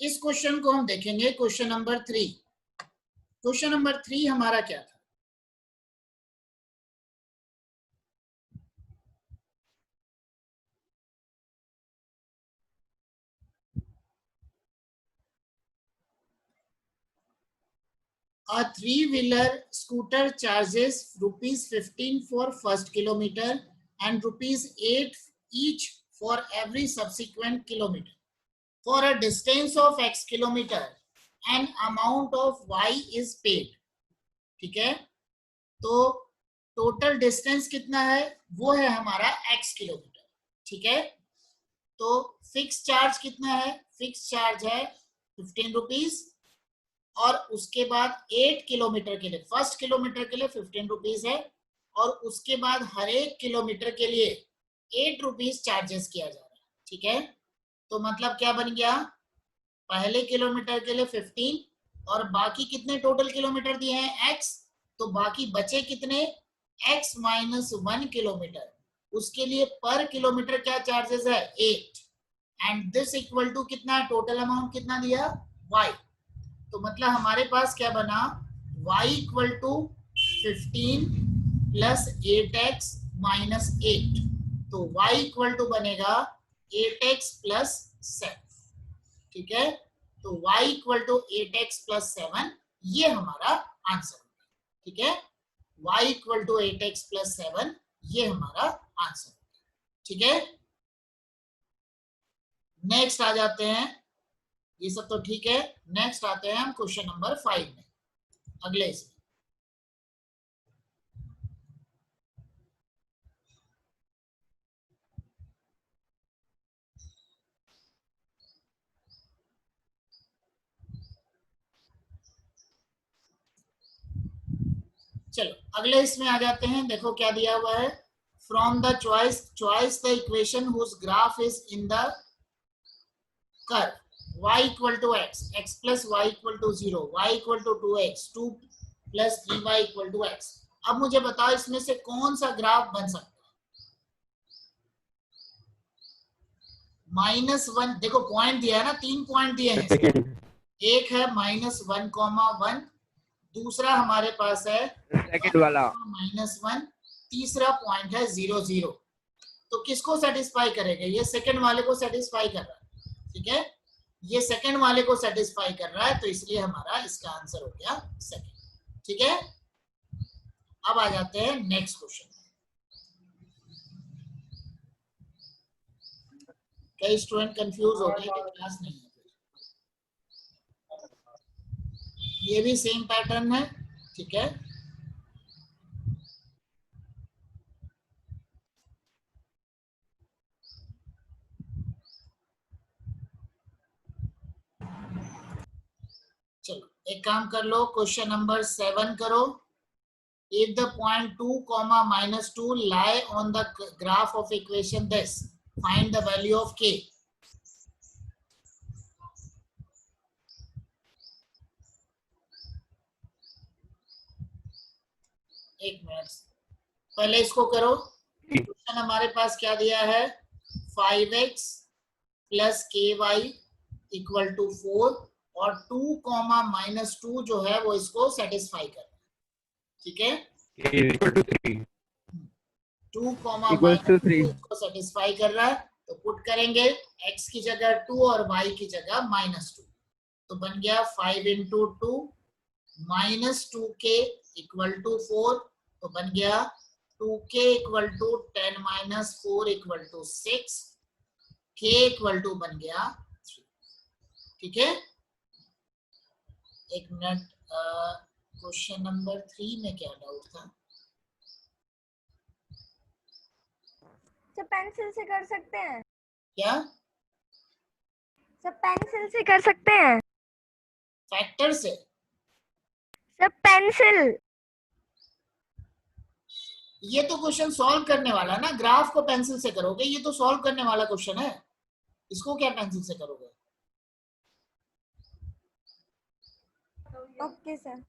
इस क्वेश्चन को हम देखेंगे क्वेश्चन नंबर 3। क्वेश्चन नंबर 3 हमारा क्या था? A three-wheeler scooter charges ₹15 for first kilometer and ₹8 each for every subsequent kilometer. For a distance of x kilometer, an amount of y is paid. ठीक है, तो टोटल डिस्टेंस कितना है? वो है हमारा x किलोमीटर। ठीक है, तो फिक्स चार्ज कितना है? फिक्स चार्ज है ₹15 और उसके बाद 8 किलोमीटर के लिए, फर्स्ट किलोमीटर के लिए ₹15 है और उसके बाद हर एक किलोमीटर के लिए ₹8 चार्जेस किया जा रहा है। ठीक है, तो मतलब क्या बन गया? पहले किलोमीटर के लिए 15 और बाकी कितने टोटल किलोमीटर दिए हैं? x, तो बाकी बचे कितने? x - 1 किलोमीटर, उसके लिए पर किलोमीटर क्या चार्जेस है? 8 एंड दिस इक्वल टू कितना है? टोटल अमाउंट कितना दिया? y। तो मतलब हमारे पास क्या बना? y equal to 15 plus 8x minus 8, तो y इक्वल टू बनेगा 8x प्लस 7। ठीक है, तो y equal to 8x plus 7, ये हमारा आंसर है। ठीक है, y equal to 8x plus 7, ये हमारा आंसर है। ठीक है, नेक्स्ट आ जाते हैं। ये सब तो ठीक है, नेक्स्ट आते हैं हम क्वेश्चन नंबर 5 में, अगले से। चलो अगले इसमें आ जाते हैं। देखो क्या दिया हुआ है, from the choice the equation whose graph is in the curve y equal to x plus y equal to 0, y equal to 2x, 2 plus 3y equal to x। अब मुझे बताओ इसमें से कौन सा ग्राफ बन सकता है? -1, देखो पॉइंट दिया है ना, 3 पॉइंट दिए हैं। एक है -1,1, दूसरा हमारे पास है सेकंड वाला -1, तीसरा पॉइंट है 0, 0। तो किसको सेटिस्फाई करेगा? ये सेकंड वाले को सेटिस्फाई कर रहा है। ठीक है, ये सेकंड वाले को सेटिस्फाई कर रहा है, तो इसलिए हमारा इसका आंसर हो गया सेकंड। ठीक है, अब आ जाते हैं नेक्स्ट क्वेश्चन। कई स्टूडेंट कंफ्यूज हो गए कि क्लास नहीं है। ये भी सेम पैटर्न है। ठीक है, चलो एक काम कर लो, क्वेश्चन नंबर 7 करो। If the point 2, -2 lie on the graph of equation this, find the value of k. एक मिनट, पहले इसको करो। क्वेश्चन हमारे पास क्या दिया है? 5x plus ky equal to 4 और 2, -2 जो है वो इसको सेटिस्फाई कर रहा है। ठीक है, 2, -2 इसको सेटिस्फाई कर रहा है, तो पुट करेंगे x की जगह 2 और y की जगह -2, तो बन गया 5 इंटू 2 -2k इक्वल टू 4, तो बन गया 2k equal to 10 - 4 equal to 6, k equal to बन गया 3। ठीक है, एक मिनट, क्वेश्चन नंबर 3 में क्या डाउट था? सब पेंसिल से कर सकते हैं क्या? सब पेंसिल से कर सकते हैं? फैक्टर से? सब पेंसिल। ये तो क्वेश्चन सॉल्व करने वाला है ना, ग्राफ को पेंसिल से करोगे, ये तो सॉल्व करने वाला क्वेश्चन है, इसको क्या पेंसिल से करोगे? Okay sir.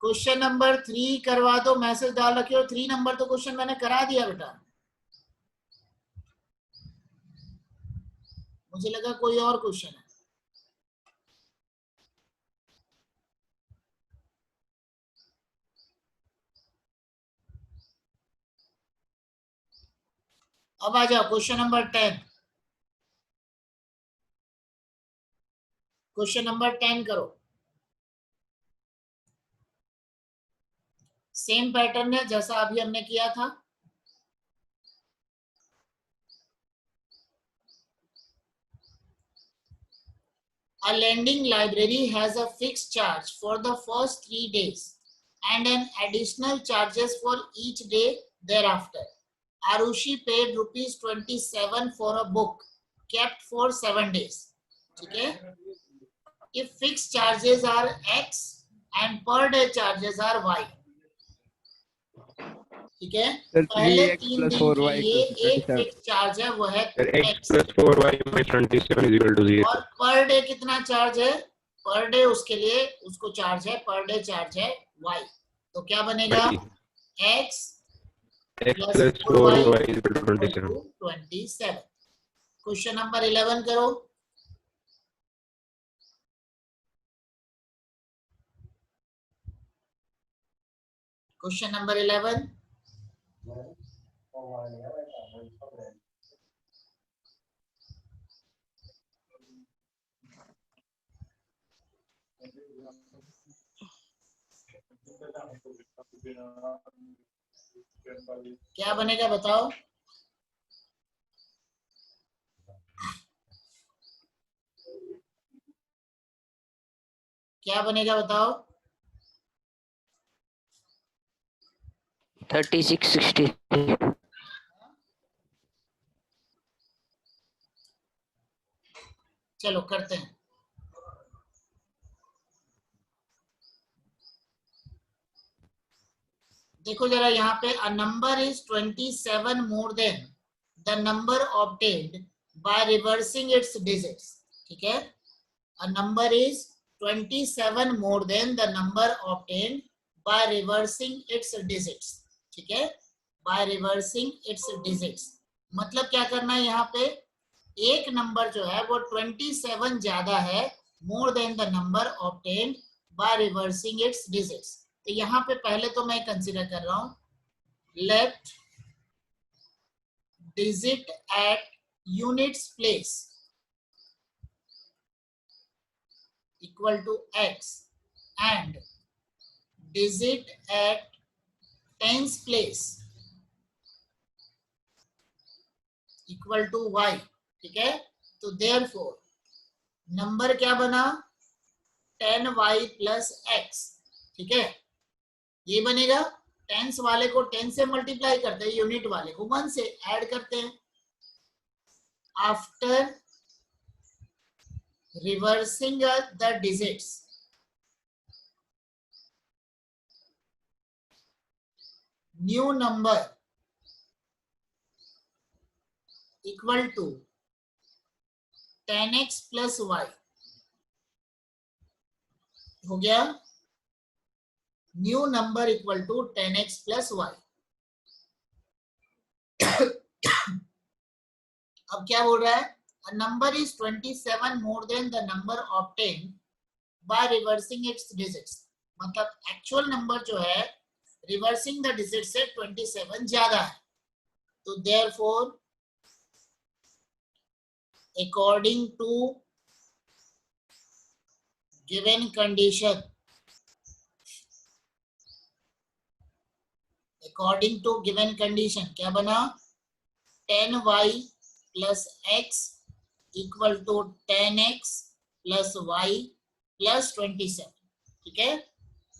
क्वेश्चन नंबर 3 करवा दो, मैसेज डाल रखे हो। 3 नंबर तो क्वेश्चन मैंने करा दिया बेटा, मुझे लगा कोई और क्वेश्चन है। अब आ जाओ क्वेश्चन नंबर 10। क्वेश्चन नंबर 10 करो। सेम पैटर्न है जैसा अभी हमने किया था। A lending library has a fixed charge for the first 3 days and an additional charges for each day thereafter. Arushi paid rupees 27 for a book kept for 7 days. ठीक है? If fixed charges are X and per day charges are Y. ठीक है? Sir, पहले 3x 3 plus दिन 4y के लिए equals to एक 27. Fix charge है, वो है Sir, x X। plus 4y minus 27 is equal to 0. और पर डे कितना चार्ज है? पर डे उसके लिए उसको चार्ज है, पर डे चार्ज है Y। तो क्या बनेगा? X x plus plus 4y 4y is equal to equal 27. to 27। Question number 11 करो। Question number 11। क्या बनेगा बताओ? क्या बनेगा बताओ? 3663। चलो करते हैं। देखो जरा यहाँ पे, a number is 27 more than the number obtained by reversing it's digits. ठीक है? A number is 27 more than the number obtained by reversing it's digits. ठीक है? बाय रिवर्सिंग इट्स डिजिट्स मतलब क्या करना है? यहाँ पे एक नंबर जो है वो 27 ज्यादा है more than the number obtained by reversing it's digits. तो यहाँ पे पहले तो मैं कंसीडर कर रहा हूं, let digit at units place equal to x and digit at tens place equal to y। ठीक है? तो देयरफॉर नंबर क्या बना? 10y plus x। ठीक है? ये बनेगा। टेंस वाले को 10 से मल्टीप्लाई करते हैं, यूनिट वाले को 1 से ऐड करते हैं। After reversing the digits, new number equal to 10x plus y हो गया। New number equal to 10x plus y। अब क्या बोल रहा है? A number is 27 more than the number obtained by reversing its digits। मतलब एक्चुअल नंबर जो है रिवर्सिंग द डिजिट से 27 ज्यादा है। तो therefore according to given condition, according to given condition क्या बना? 10y plus x equal to 10x plus y plus 27। ठीक है?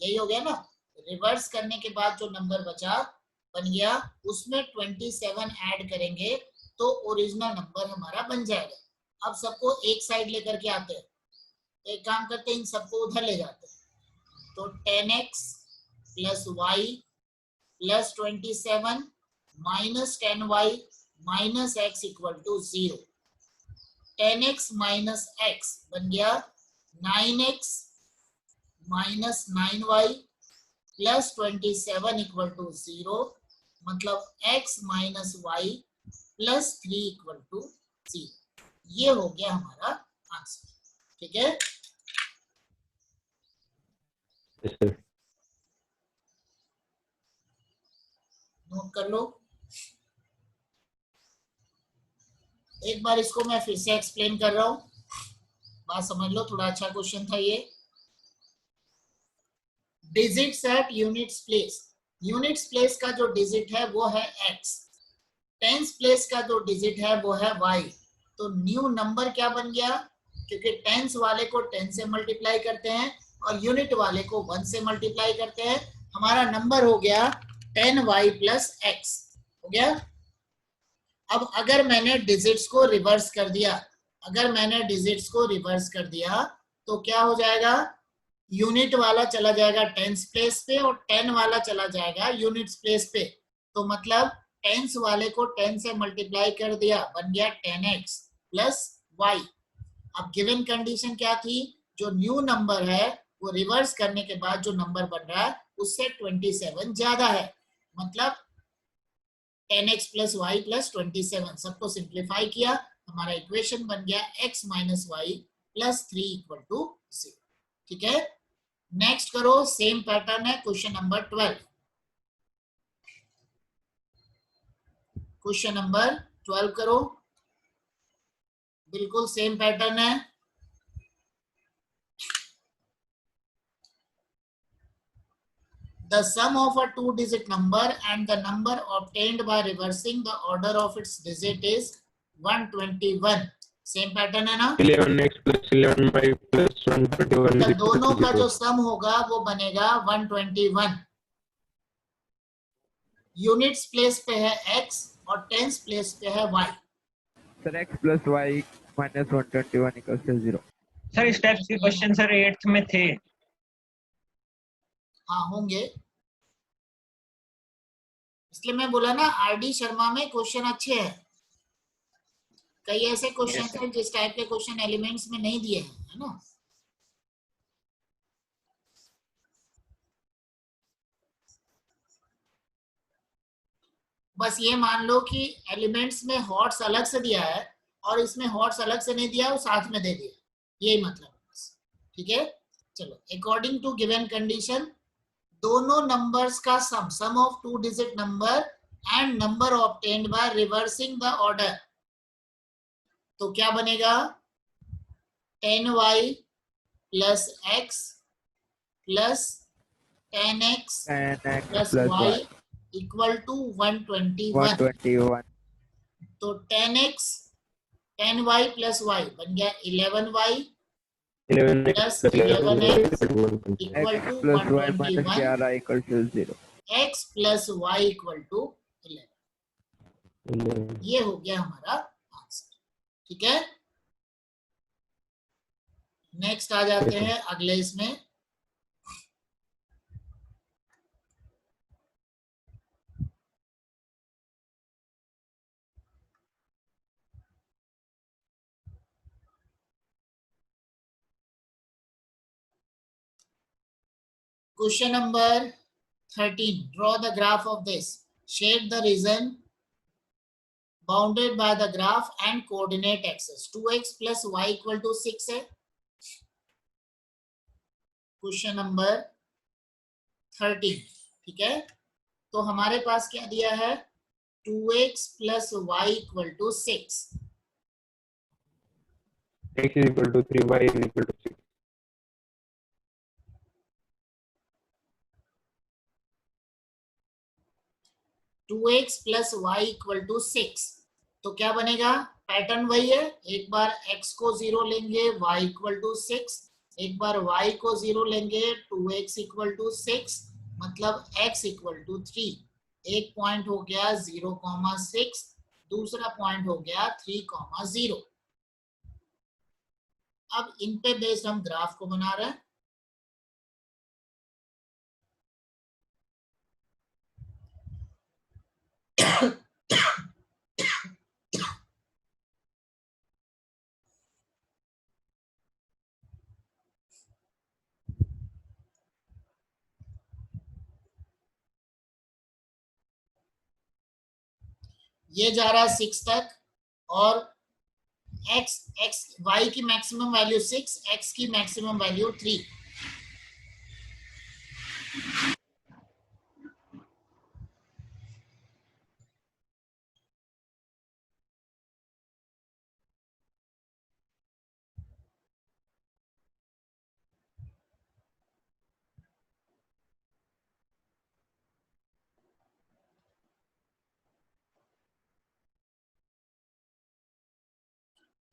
यही हो गया ना? रिवर्स करने के बाद जो नंबर बचा बन गया, उसमें 27 ऐड करेंगे तो ओरिजिनल नंबर हमारा बन जाएगा। अब सबको एक साइड लेकर के आते हैं। एक काम करते हैं, इन सबको उधर ले जाते हैं। तो 10x plus y plus 27 minus 10y minus x equal to 0। 10x minus x बन गया 9x minus 9y plus 27 equal to 0। मतलब x minus y plus 3 equal to 0। ये हो गया हमारा आंसर। ठीक है? Yes, sir. नोट कर लो। एक बार इसको मैं फिर से एक्सप्लेन कर रहा हूं, बात समझ लो, थोड़ा अच्छा क्वेश्चन था ये। Digits at units place, units place का जो डिजिट है वो है x, टेंस प्लेस का जो डिजिट है वो है y। तो न्यू नंबर क्या बन गया, क्योंकि टेंस वाले को 10 से मल्टीप्लाई करते हैं और यूनिट वाले को 1 से मल्टीप्लाई करते हैं, हमारा नंबर हो गया 10y प्लस x हो गया। अब अगर मैंने डिजिट्स को रिवर्स कर दिया, अगर मैंने डिजिट्स को रिवर्स कर दिया तो क्या हो जाएगा, यूनिट वाला चला जाएगा टेंस प्लेस पे और 10 वाला चला जाएगा यूनिट्स प्लेस पे। तो मतलब टेंस वाले को 10 से मल्टीप्लाई कर दिया, बन गया 10x प्लस y। अब गिवन कंडीशन क्या थी, जो न्यू नंबर है वो रिवर्स करने के बाद जो नंबर बन रहा है उससे 27 ज्यादा है, मतलब 10x प्लस वाई प्लस 27। सबको सिंप्लीफाई किया, हमारा इक्वेशन बन गया x minus y plus 3 equal to 0। ठीक है, नेक्स्ट करो, सेम पैटर्न है, क्वेश्चन नंबर 12। क्वेश्चन नंबर 12 करो, बिल्कुल सेम पैटर्न है। The sum of a two-digit number and the number obtained by reversing the order of its digit is 121। Same pattern है ना। 11x plus 11y plus 121 तो is equal दोनों to का जो 0. सम होगा वो बनेगा 121। यूनिट्स प्लेस पे है x और टेंस प्लेस पे है y। Sir x plus y minus 121 equals to 0। Sir steps के क्वेश्चन सर 8th में थे। हाँ होंगे, इसलिए मैं बोला ना आरडी शर्मा में क्वेश्चन अच्छे हैं। कई ऐसे क्वेश्चन हैं जिस टाइप के क्वेश्चन एलिमेंट्स में नहीं दिए हैं, है ना। बस ये मान लो कि एलिमेंट्स में हॉट्स अलग से दिया है और इसमें हॉट्स अलग से नहीं दिया, वो साथ में दे दिया, यही मतलब है बस। ठीक है, चलो, अकॉर्डिंग टू गिवन कंडीशन दोनों नंबर्स का sum of two digit number and number obtained by reversing the order, तो क्या बनेगा 10y plus x plus 10x plus y equal to 121। तो 10x 10y प्लस y बन गया 11y 11x plus plus 11x 11y equal x to plus y minus 121, 11 equals to 0। x plus y equal to 11। ये हो गया हमारा answer. ठीक है, next आ जाते हैं अगले इसमें। Question number 13. Draw the graph of this. Shade the region bounded by the graph and coordinate axis. 2x plus y equal to 6 है। Question number 13। ठीक है, तो हमारे पास क्या दिया है 2x plus y equal to 6। x is equal to 3, y is equal to 6. 2x plus y equal to 6, तो क्या बनेगा, पैटर्न वही है, एक बार x को 0 लेंगे y इक्वल टू 6, एक बार y को 0 लेंगे 2x इक्वल टू 6, मतलब x इक्वल टू 3। एक पॉइंट हो गया 0,6, दूसरा पॉइंट हो गया 3,0। अब इन पे बेस्ड हम ग्राफ को बना रहे हैं। ये जा रहा है 6 तक और y की मैक्सिमम वैल्यू 6, x की मैक्सिमम वैल्यू 3।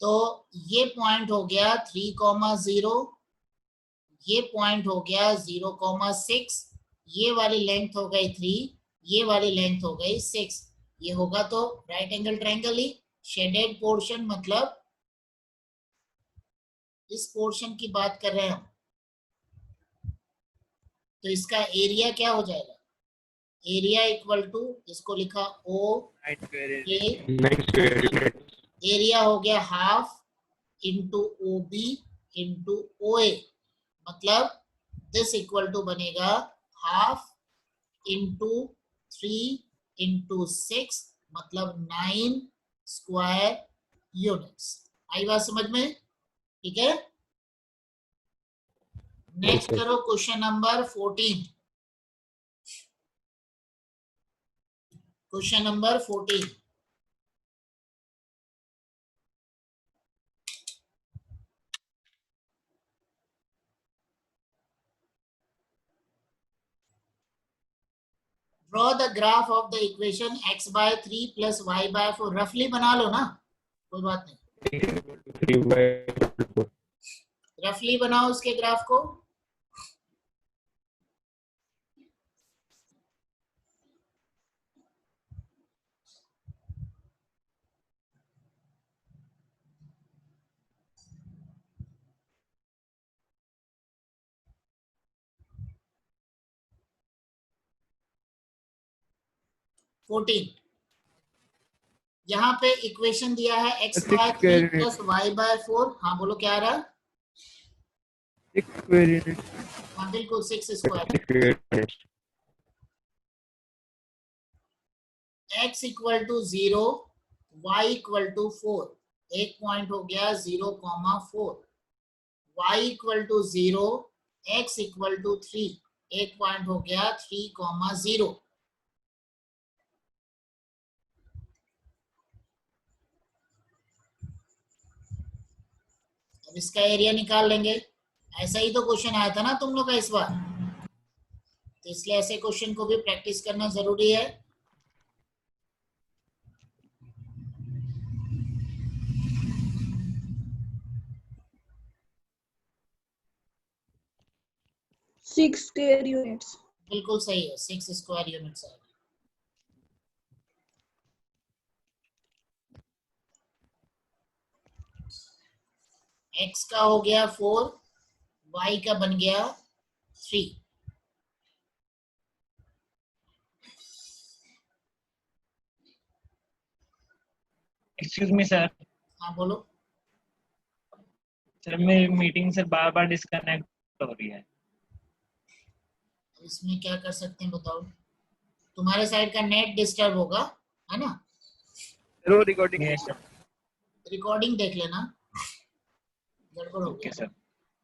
तो ये पॉइंट हो गया 3,0, ये पॉइंट हो गया 0,6, ये वाली लेंथ हो गई 3, ये वाली लेंथ हो गई 6। ये होगा तो राइट एंगल ट्रायंगल ही। शेडेड पोर्शन मतलब इस पोर्शन की बात कर रहे हैं हम, तो इसका एरिया क्या हो जाएगा? एरिया इक्वल टू, इसको लिखा ओ 9 square के, 9 square units. एरिया हो गया half into O B into O A, मतलब दिस इक्वल टू बनेगा हाफ इंटू 3 इंटू 6, मतलब 9 स्क्वायर यूनिट्स। आई बात समझ में? ठीक है, नेक्स्ट करो question number 14। Question number 14, draw the graph of the equation x/3 + y/4। रफली बना लो ना, कोई बात नहीं, X equal to 3y/4. रफली बनाओ उसके ग्राफ को। यहाँ पे इक्वेशन दिया है x/3 + y/4। हाँ बोलो क्या आ रहा है? 6 square units. हाँ बिल्कुल 6 square. 6 square units. x equal to 0, y equal to 4, एक पॉइंट हो गया 0,4, y equal to 0, x equal to 3, एक पॉइंट हो गया 3,0। अब इसका एरिया निकाल लेंगे। ऐसा ही तो क्वेश्चन आया था ना तुम लोग का इस बार, तो इसलिए ऐसे क्वेश्चन को भी प्रैक्टिस करना जरूरी है। Six square units. बिल्कुल सही है, 6 स्क्वायर यूनिट्स है। x का हो गया 4, y का बन गया 3। एक्सक्यूज मी सर, हाँ बोलो। सर मेरी मीटिंग से बार बार डिस्कनेक्ट हो रही है। इसमें क्या कर सकते हैं बताओ? तुम्हारे साइड का नेट डिस्टर्ब होगा, है ना? Zero recording. Yes sir. Recording देख लेना, गड़बड़ हो ओके गया। सर।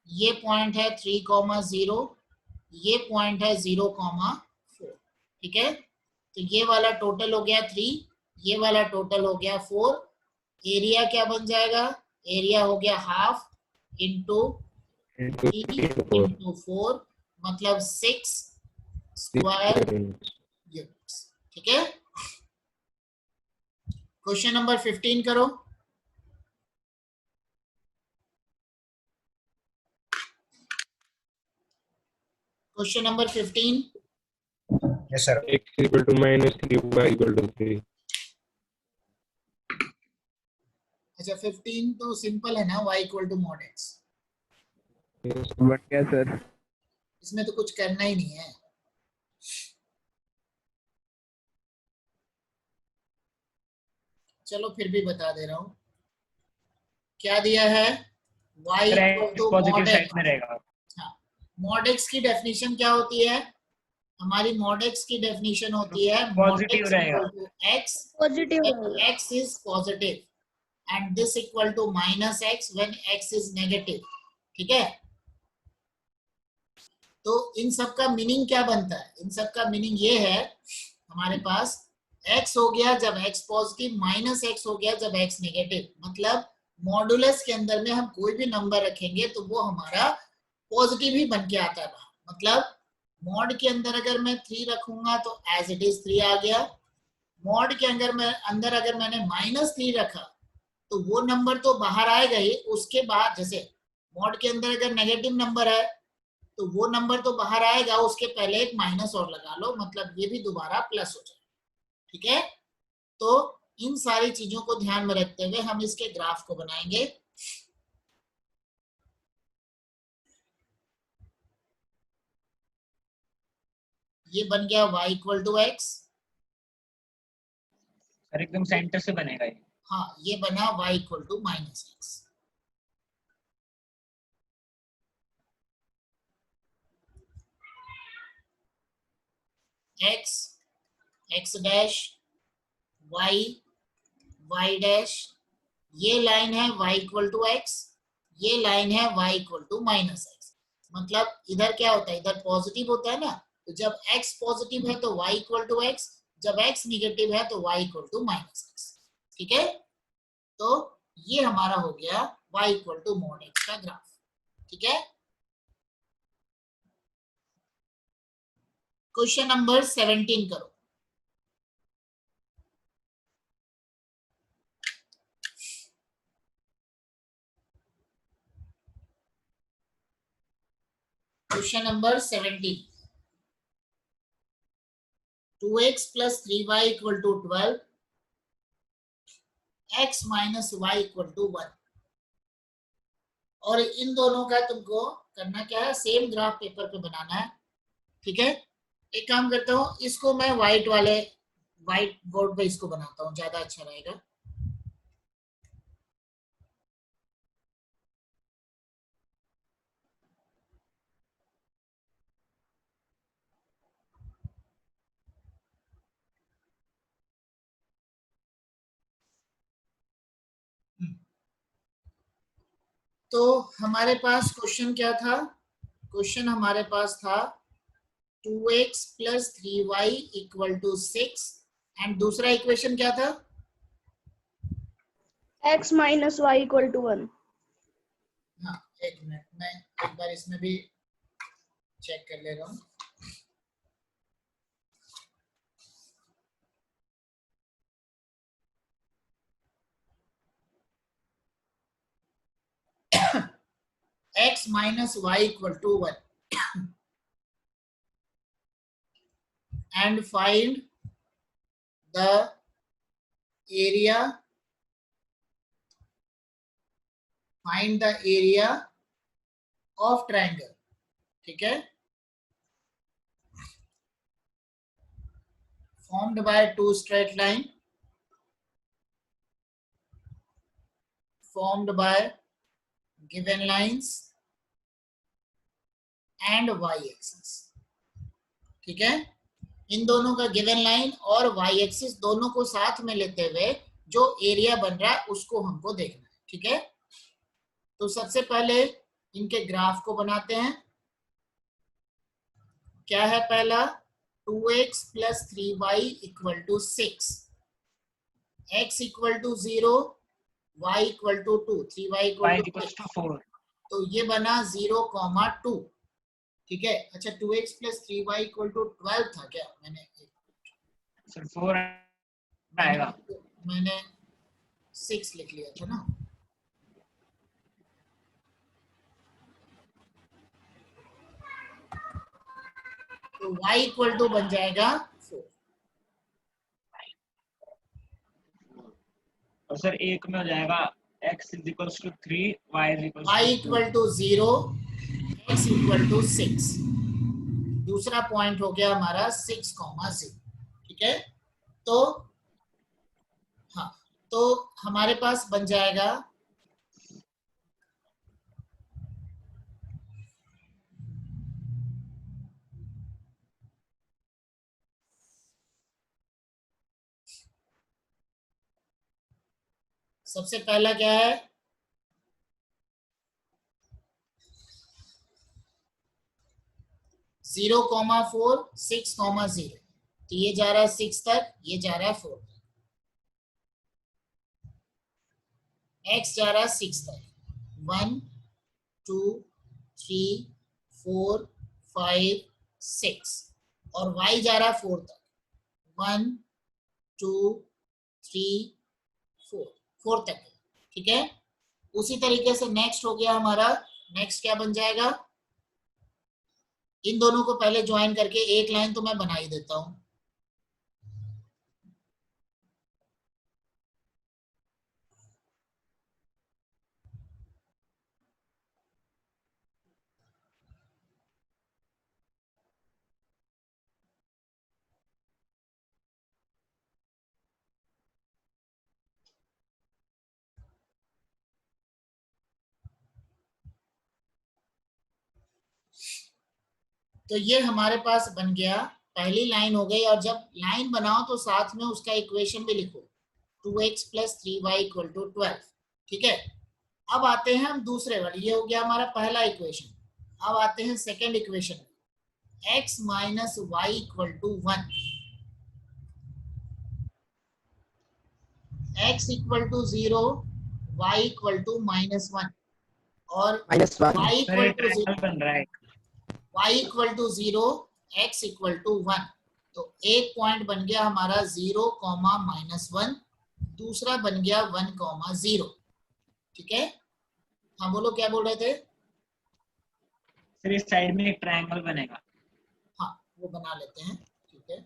ये पॉइंट है 3,0, ये पॉइंट है 0,4। ठीक है, तो ये वाला टोटल हो गया 3, ये वाला टोटल हो गया 4। एरिया क्या बन जाएगा? एरिया हो गया हाफ इंटू 3 इंटू 4, मतलब 6 स्क्वायर यूनिट्स। ठीक है, क्वेश्चन नंबर 15 करो। Question number 15। Yes, sir. X equal to -3, y equal to 3. अच्छा 15 तो सिंपल है ना, y equal to mod x। Yes. बन गया सर. इसमें तो कुछ करना ही नहीं है। चलो फिर भी बता दे रहा हूं क्या दिया है। y equal to positive mod side x। में रहेगा। हाँ, mod x की डेफिनेशन क्या होती है? हमारी mod x की डेफिनेशन होती है mod पॉजिटिव x रहेगा। Equal to x Positive. when x is positive and this equal to minus x when x is negative। ठीक है, तो इन सब का मीनिंग क्या बनता है? इन सब का मीनिंग ये है, हमारे पास x हो गया जब x पॉजिटिव, माइनस x हो गया जब x नेगेटिव। मतलब मॉडुलस के अंदर में हम कोई भी नंबर रखेंगे तो वो हमारा पॉजिटिव ही बन के आता है। मतलब मॉड के अंदर अगर मैं 3 रखूंगा तो एज इट इज 3 आ गया। मॉड के अंदर अगर मैंने -3 रखा तो वो नंबर तो बाहर आएगा ही, उसके बाद जैसे मॉड के अंदर अगर नेगेटिव नंबर है तो वो नंबर तो बाहर आएगा, उसके पहले एक माइनस और लगा लो, मतलब ये भी दोबारा प्लस हो जाए। ठीक है, तो इन सारी चीजों को ध्यान में रखते हुए हम इसके ग्राफ को बनाएंगे। ये बन गया y equal to x. Sir एकदम सेंटर से बनेगा ये। हाँ, ये बना y equal to minus x. X, x dash, y, y dash, ये लाइन है y इक्वल टू एक्स, ये लाइन है y equal to minus x. मतलब इधर क्या होता है, इधर पॉजिटिव होता है ना, तो जब x पॉजिटिव है तो y इक्वल टू एक्स, जब x निगेटिव है तो y equal to minus x. ठीक है, तो ये हमारा हो गया y equal to mod x का ग्राफ। ठीक है, क्वेश्चन नंबर 17 करो। Question number 17, 2x plus 3y equal to 12, x minus y equal to 1। और इन दोनों का तुमको करना क्या है, सेम ग्राफ पेपर पे बनाना है। ठीक है, एक काम करता हूँ, इसको मैं व्हाइट बोर्ड पे इसको बनाता हूँ, ज्यादा अच्छा रहेगा। तो हमारे पास क्वेश्चन क्या था, क्वेश्चन हमारे पास था 2x plus 3y equal to 6 and दूसरा इक्वेशन क्या था, x minus y equal to 1। हाँ एक मिनट, मैं एक बार इसमें भी चेक कर ले रहा हूँ। x minus y equal to 1 and find the area, of triangle। ठीक है, formed by two straight line, formed by given lines and y axis। ठीक है, इन दोनों का गिवन लाइन और y एक्सिस दोनों को साथ में लेते हुए जो एरिया बन रहा है उसको हमको देखना है। ठीक है, तो सबसे पहले इनके ग्राफ को बनाते हैं। क्या है पहला, 2x plus 3y equal to 6, x equal to 0, y equal to 2, 3y y equal to equals to 4। तो ये बना 0, 2। ठीक है, अच्छा 2x plus 3y equal to 12 था क्या, सर 4 आएगा। मैंने 6 लिख लिया था ना। तो y इक्वल टू बन जाएगा 4। और सर एक में हो जाएगा x is equals to 3, y is equals y to 2। Equal to 0, x equal to 6। दूसरा पॉइंट हो गया हमारा 6,0। ठीक है, तो हाँ, तो हमारे पास बन जाएगा सबसे पहला क्या है, जीरो कॉमा 4, 6,0। तो ये जा रहा है 6 तक, ये जा रहा है 4 तक, x जा रहा है 6 तक, 1 2 3 4 5 6, और y जा रहा है 4 तक, 1 2 3 4 तक। ठीक है। उसी तरीके से नेक्स्ट हो गया हमारा, नेक्स्ट क्या बन जाएगा, इन दोनों को पहले ज्वाइन करके एक लाइन तो मैं बना ही देता हूं। तो ये हमारे पास बन गया, पहली लाइन हो गई। और जब लाइन बनाओ तो साथ में उसका इक्वेशन भी लिखो, 2x + 3y = 12। ठीक है। अब आते हैं हम दूसरे वाले, ये हो गया हमारा पहला इक्वेशन। अब आते हैं second equation, x - y = 1, x = 0, y = -1 और -1. y सर ये = ट्रायंगल 0, बन रहा है। y = 0, x = 1। तो एक पॉइंट बन गया हमारा 0, -1, दूसरा बन गया 1, 0। ठीक है। हाँ बोलो, क्या बोल रहे थे? सर इस साइड में एक ट्रायंगल बनेगा। हाँ वो बना लेते हैं। ठीक है।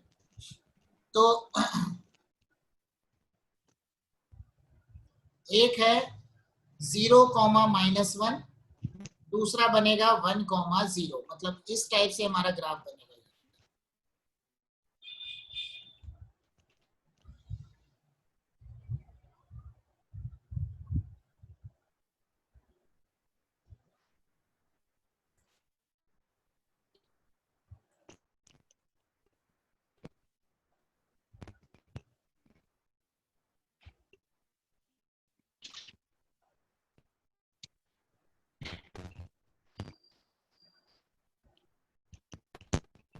तो एक है 0, -1, दूसरा बनेगा 1, 0। मतलब इस टाइप से हमारा ग्राफ बनेगा।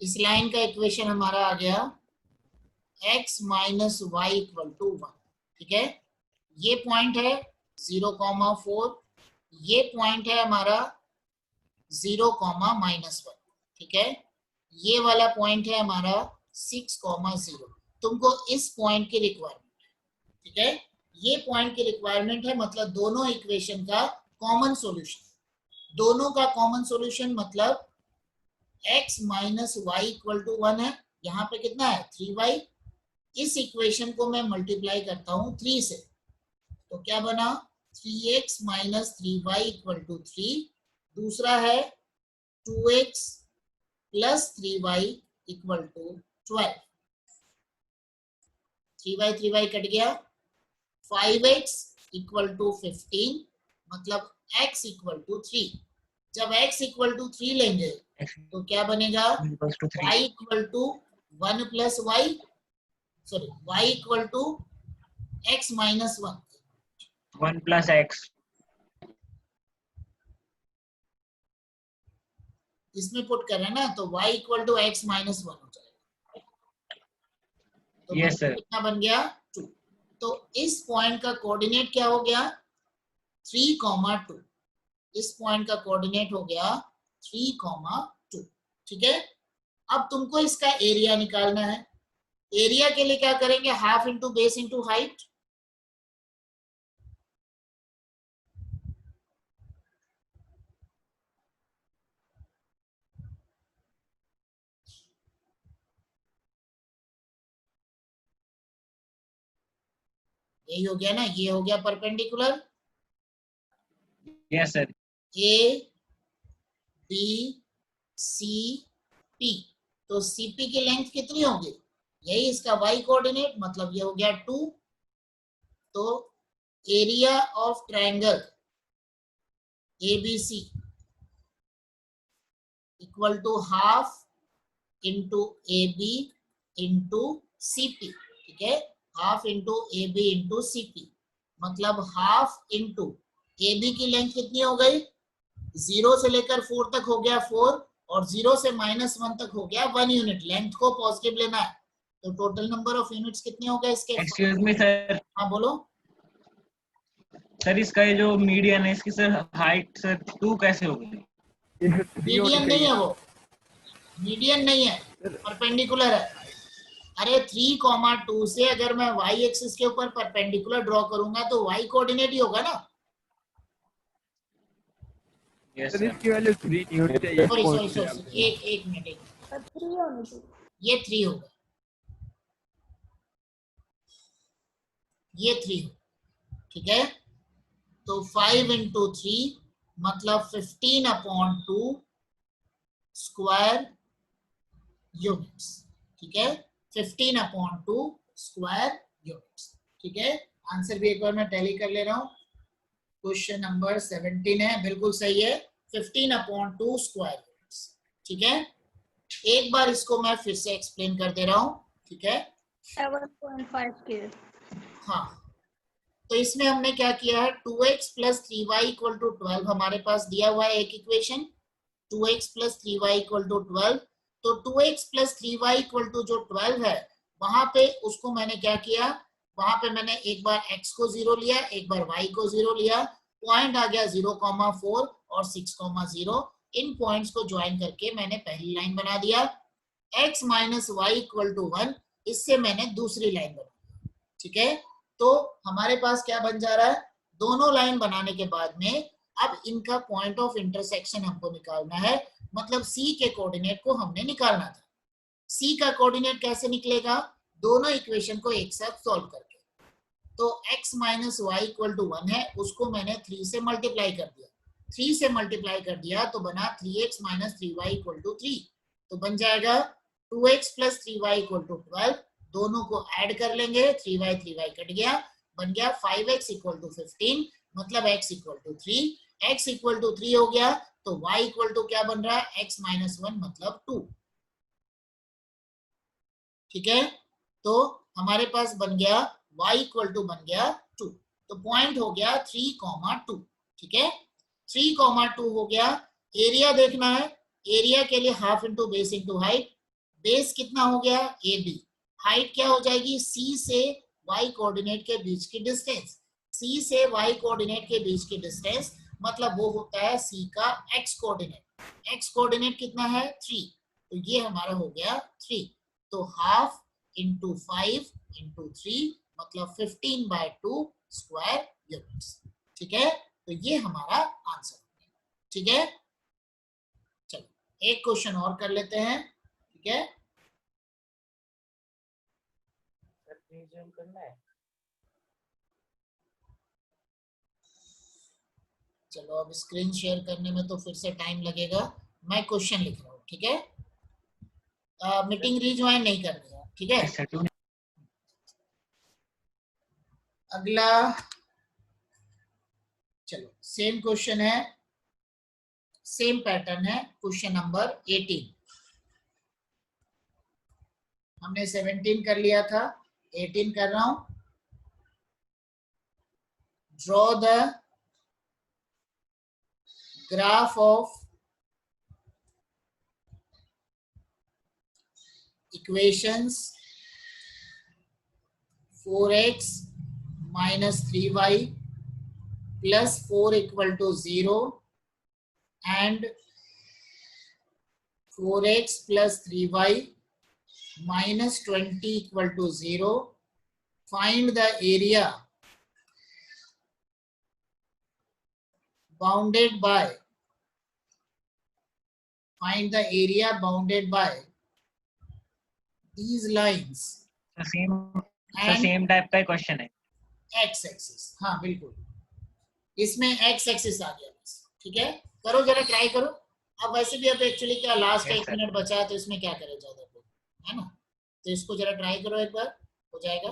इस लाइन का इक्वेशन हमारा आ गया x - y = 1। ठीक है। ये पॉइंट है 0, 4, ये पॉइंट है हमारा 0, -1। ठीक है। ये वाला पॉइंट है हमारा 6, 0। तुमको इस पॉइंट की रिक्वायरमेंट है। ठीक है। ये पॉइंट की रिक्वायरमेंट है, मतलब दोनों इक्वेशन का कॉमन सॉल्यूशन। दोनों का कॉमन सॉल्यूशन मतलब x - y = 1 है, यहाँ पे कितना है 3y। इस इक्वेशन को मैं मल्टीप्लाई करता हूं 3 से, तो क्या बना 3x - 3y = 3। दूसरा है 2x + 3y = 12। 3y कट गया। 5x = 15, मतलब x = 3। जब x = 3 लेंगे तो क्या बनेगा, equals to 3. y = 1 + y, sorry y = x - 1। 1 + x. इसमें पुट कर रहे हैं ना, तो y = x - 1 हो जाएगा। तो Yes, sir. कितना बन गया 2। तो इस पॉइंट का कोऑर्डिनेट क्या हो गया 3, 2। इस पॉइंट का कोऑर्डिनेट हो गया 3, 2। ठीक है। अब तुमको इसका एरिया निकालना है। एरिया के लिए क्या करेंगे, half into base into height. यही हो गया ना, ये हो गया perpendicular. Yes, sir. A B C P, तो सीपी की लेंथ कितनी होगी, यही इसका वाई कोऑर्डिनेट, मतलब ये हो गया 2। तो area of triangle ABC equal to half into A B into CP. ठीक है। Half into A B into CP, मतलब हाफ इंटू ए बी की लेंथ कितनी हो गई, 0 से लेकर 4 तक हो गया 4, और 0 से -1 तक हो गया 1 यूनिट। लेंथ को पॉजिटिव लेना है, तो टोटल नंबर ऑफ यूनिट्स कितने हो गए इसके। Excuse me, sir. हाँ बोलो। सर इसका ये जो मीडियन है इसकी सर हाइट सर 2 कैसे होगी? इसमें 3 होनी मीडियन नहीं चाहिए। है, वो मीडियन नहीं है, परपेंडिकुलर है। अरे 3,2 से अगर मैं y एक्सिस के ऊपर परपेंडिकुलर ड्रॉ करूंगा तो y कोऑर्डिनेट ही होगा ना। Yes sir sir. इसकी वैल्यू 3 नहीं होनी चाहिए। सॉरी एक मिनट, 3 होनी चाहिए। ये 3 होगा, ये 3 होगा, ठीक है। तो 5 into 3 मतलब 15/2 स्क्वायर यूनिट्स, ठीक है। 15/2 स्क्वायर यूनिट्स, ठीक है। आंसर भी एक बार मैं टैली कर ले रहा हूं। क्वेश्चन नंबर 17 है, बिल्कुल सही है, 15/2 स्क्वायर यूनिट्स, ठीक है। एक बार इसको मैं फिर से एक्सप्लेन कर दे रहा हूं, ठीक है। 7.5 के। हाँ, तो इसमें हमने क्या किया है, 2x + 3y = 12 हमारे पास दिया हुआ है एक इक्वेशन, 2x + 3y = 12। तो 2x + 3y = जो 12 है वहां पे उसको मैंने क्या किया, वहां पे मैंने एक बार x को 0 लिया, एक बार y को 0 लिया, पॉइंट आ गया 0,4 और 6,0। इन पॉइंट्स को ज्वाइन करके मैंने पहली लाइन बना दिया। x - y = 1, इससे मैंने दूसरी लाइन बना दी, ठीक है। तो हमारे पास क्या बन जा रहा है, दोनों लाइन बनाने के बाद में अब इनका पॉइंट ऑफ इंटरसेक्शन हमको निकालना है, मतलब C के कोऑर्डिनेट को हमने निकालना था। C का कोऑर्डिनेट कैसे निकलेगा, दोनों इक्वेशन को एक साथ सॉल्व करके। तो x - y = 1 है, उसको मैंने 3 से मल्टीप्लाई कर दिया, 3 से मल्टीप्लाई कर दिया तो बना 3x - 3y = 3। तो बन जाएगा 2x + 3y = 12, दोनों को ऐड कर लेंगे, 3y कट गया, बन गया 5x = 15, मतलब x = 3। x = 3 हो गया तो y = क्या बन रहा है, x - 1 मतलब 2, ठीक है। तो हमारे पास बन गया y = बन गया 2, तो पॉइंट हो गया 3,2, ठीक है। 3,2 हो गया। एरिया देखना है, एरिया के लिए half into base into height, base कितना हो गया AB, हाइट क्या हो जाएगी C से y कोऑर्डिनेट के बीच की डिस्टेंस, C से y कोऑर्डिनेट के बीच की डिस्टेंस मतलब वो होता है C का x कोऑर्डिनेट, x कोऑर्डिनेट कितना है 3, तो ये हमारा हो गया 3। तो हाफ इंटू 5 इंटू 3 मतलब 15/2 स्क्वायर यूनिट्स, ठीक है। तो ये हमारा आंसर है, ठीक है। चलो एक क्वेश्चन और कर लेते हैं, ठीक है। चलो अब स्क्रीन शेयर करने में तो फिर से टाइम लगेगा, मैं क्वेश्चन लिख रहा हूँ, ठीक है। मीटिंग रीज्वाइन नहीं करनी है, ठीक है। अगला चलो सेम क्वेश्चन है, सेम पैटर्न है, क्वेश्चन नंबर 18। हमने 17 कर लिया था, 18 कर रहा हूं। Draw the graph of equations 4x - 3y + 4 = 0 and 4x + 3y - 20 = 0. Find the area bounded by, find the area bounded by these lines and same type का क्वेश्चन है। x axis. हाँ बिल्कुल, इसमें x एक्सिस आ गया बस, ठीक है। करो जरा, ट्राई करो। अब वैसे भी अब एक्चुअली क्या लास्ट Yes, 1 sir. मिनट बचा है तो इसमें क्या करें ज्यादा, है ना। तो इसको जरा ट्राई करो एक बार, हो जाएगा।